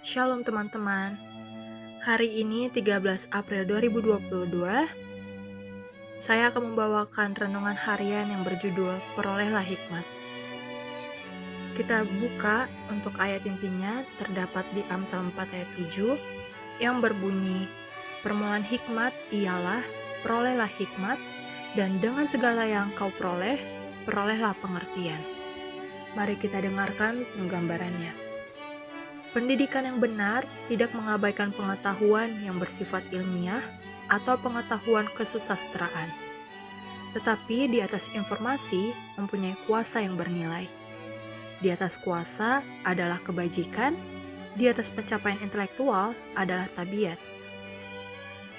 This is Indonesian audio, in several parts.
Shalom teman-teman. Hari ini 13 April 2022, saya akan membawakan renungan harian yang berjudul Perolehlah Hikmat. Kita buka untuk ayat intinya terdapat di Amsal 4 ayat 7 yang berbunyi, permulaan hikmat ialah perolehlah hikmat, dan dengan segala yang kau peroleh, perolehlah pengertian. Mari kita dengarkan penggambarannya. Pendidikan yang benar tidak mengabaikan pengetahuan yang bersifat ilmiah atau pengetahuan kesusastraan, tetapi di atas informasi mempunyai kuasa yang bernilai. Di atas kuasa adalah kebajikan, di atas pencapaian intelektual adalah tabiat.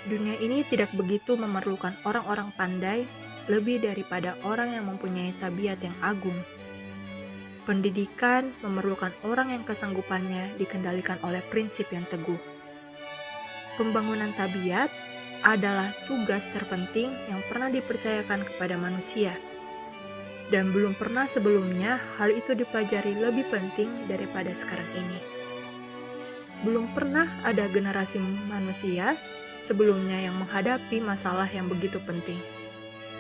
Dunia ini tidak begitu memerlukan orang-orang pandai lebih daripada orang yang mempunyai tabiat yang agung. Pendidikan memerlukan orang yang kesanggupannya dikendalikan oleh prinsip yang teguh. Pembangunan tabiat adalah tugas terpenting yang pernah dipercayakan kepada manusia. Dan belum pernah sebelumnya hal itu dipelajari lebih penting daripada sekarang ini. Belum pernah ada generasi manusia sebelumnya yang menghadapi masalah yang begitu penting.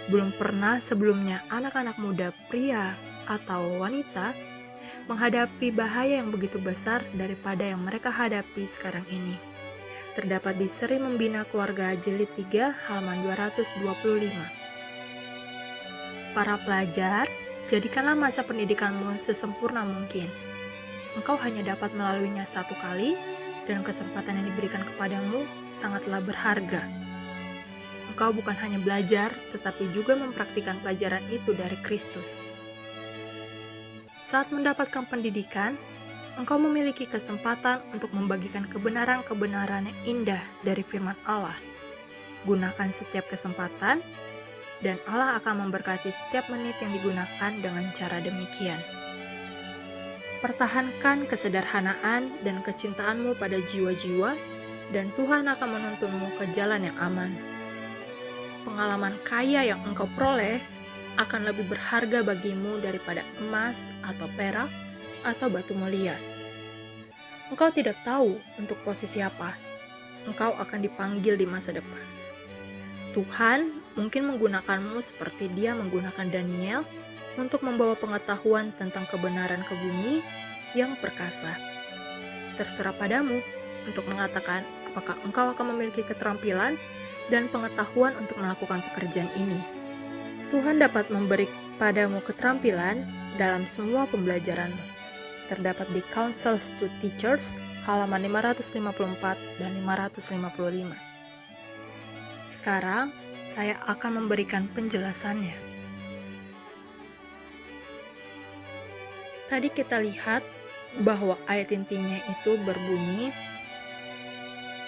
Belum pernah sebelumnya anak-anak muda pria atau wanita menghadapi bahaya yang begitu besar daripada yang mereka hadapi sekarang ini. Terdapat di Seri Membina Keluarga Jilid 3 halaman 225. Para pelajar, jadikanlah masa pendidikanmu sesempurna mungkin. Engkau hanya dapat melaluinya satu kali, dan kesempatan yang diberikan kepadamu sangatlah berharga. Engkau bukan hanya belajar, tetapi juga mempraktikkan pelajaran itu dari Kristus. Saat mendapatkan pendidikan, engkau memiliki kesempatan untuk membagikan kebenaran-kebenaran yang indah dari firman Allah. Gunakan setiap kesempatan, dan Allah akan memberkati setiap menit yang digunakan dengan cara demikian. Pertahankan kesederhanaan dan kecintaanmu pada jiwa-jiwa, dan Tuhan akan menuntunmu ke jalan yang aman. Pengalaman kaya yang engkau peroleh akan lebih berharga bagimu daripada emas atau perak atau batu mulia. Engkau tidak tahu untuk posisi apa engkau akan dipanggil di masa depan. Tuhan mungkin menggunakanmu seperti Dia menggunakan Daniel untuk membawa pengetahuan tentang kebenaran ke bumi yang perkasa. Terserah padamu untuk mengatakan apakah engkau akan memiliki keterampilan dan pengetahuan untuk melakukan pekerjaan ini. Tuhan dapat memberi padamu keterampilan dalam semua pembelajaranmu. Terdapat di Counsels to Teachers halaman 554 dan 555. Sekarang saya akan memberikan penjelasannya. Tadi kita lihat bahwa ayat intinya itu berbunyi,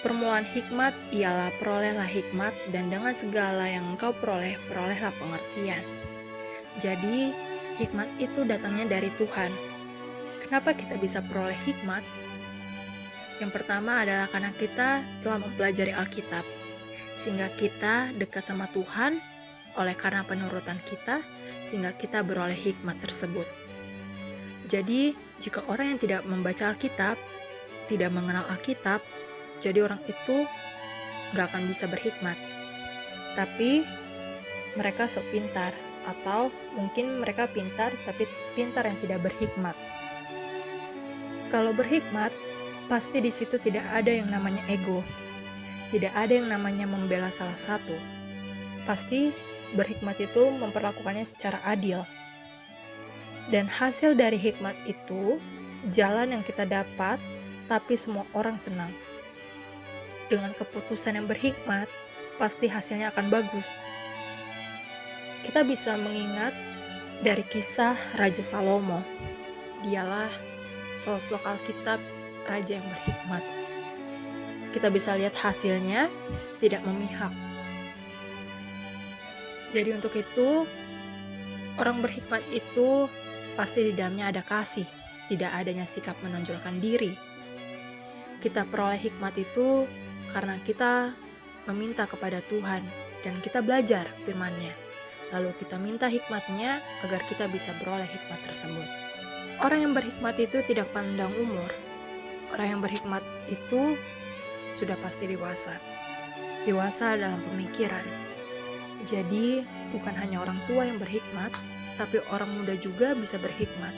permulaan hikmat ialah perolehlah hikmat, dan dengan segala yang engkau peroleh, perolehlah pengertian. Jadi, hikmat itu datangnya dari Tuhan. Kenapa kita bisa peroleh hikmat? Yang pertama adalah karena kita telah mempelajari Alkitab, sehingga kita dekat sama Tuhan oleh karena penurutan kita, sehingga kita beroleh hikmat tersebut. Jadi, jika orang yang tidak membaca Alkitab, tidak mengenal Alkitab, jadi orang itu gak akan bisa berhikmat. Tapi, mereka sok pintar, atau mungkin mereka pintar, tapi pintar yang tidak berhikmat. Kalau berhikmat, pasti di situ tidak ada yang namanya ego. Tidak ada yang namanya membela salah satu. Pasti berhikmat itu memperlakukannya secara adil. Dan hasil dari hikmat itu, jalan yang kita dapat, tapi semua orang senang. Dengan keputusan yang berhikmat, pasti hasilnya akan bagus. Kita bisa mengingat dari kisah Raja Salomo. Dialah sosok Alkitab raja yang berhikmat. Kita bisa lihat hasilnya tidak memihak. Jadi untuk itu, orang berhikmat itu pasti di dalamnya ada kasih, tidak adanya sikap menonjolkan diri. Kita peroleh hikmat itu karena kita meminta kepada Tuhan dan kita belajar firman-Nya. Lalu kita minta hikmat-Nya agar kita bisa beroleh hikmat tersebut. Orang yang berhikmat itu tidak pandang umur. Orang yang berhikmat itu sudah pasti dewasa. Dewasa dalam pemikiran. Jadi, bukan hanya orang tua yang berhikmat, tapi orang muda juga bisa berhikmat.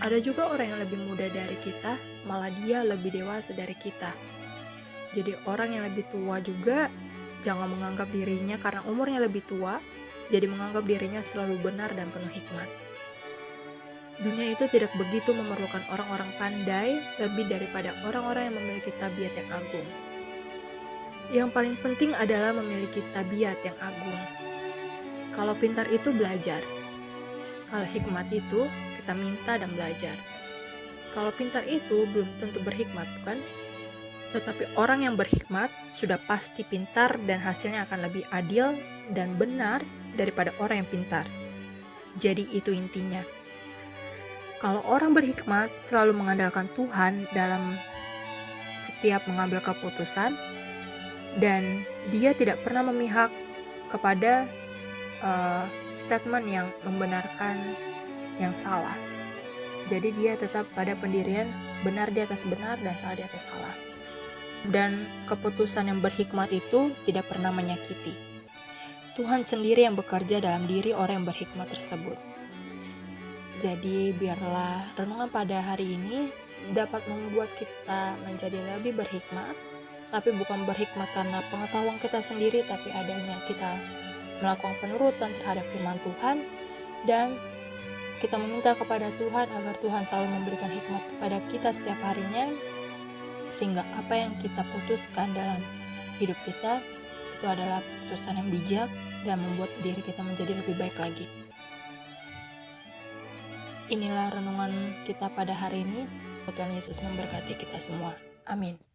Ada juga orang yang lebih muda dari kita, malah dia lebih dewasa dari kita. Jadi orang yang lebih tua juga jangan menganggap dirinya karena umurnya lebih tua, jadi menganggap dirinya selalu benar dan penuh hikmat. Dunia itu tidak begitu memerlukan orang-orang pandai lebih daripada orang-orang yang memiliki tabiat yang agung. Yang paling penting adalah memiliki tabiat yang agung. Kalau pintar itu belajar. Kalau hikmat itu kita minta dan belajar. Kalau pintar itu belum tentu berhikmat, bukan? Tetapi orang yang berhikmat sudah pasti pintar dan hasilnya akan lebih adil dan benar daripada orang yang pintar. Jadi itu intinya. Kalau orang berhikmat selalu mengandalkan Tuhan dalam setiap mengambil keputusan dan dia tidak pernah memihak kepada statement yang membenarkan yang salah. Jadi dia tetap pada pendirian benar di atas benar dan salah di atas salah. Dan keputusan yang berhikmat itu tidak pernah menyakiti. Tuhan sendiri yang bekerja dalam diri orang yang berhikmat tersebut. Jadi biarlah renungan pada hari ini dapat membuat kita menjadi lebih berhikmat, tapi bukan berhikmat karena pengetahuan kita sendiri, tapi adanya kita melakukan penurutan terhadap firman Tuhan, dan kita meminta kepada Tuhan agar Tuhan selalu memberikan hikmat kepada kita setiap harinya, sehingga apa yang kita putuskan dalam hidup kita itu adalah putusan yang bijak dan membuat diri kita menjadi lebih baik lagi. Inilah renungan kita pada hari ini. Tuhan Yesus memberkati kita semua. Amin.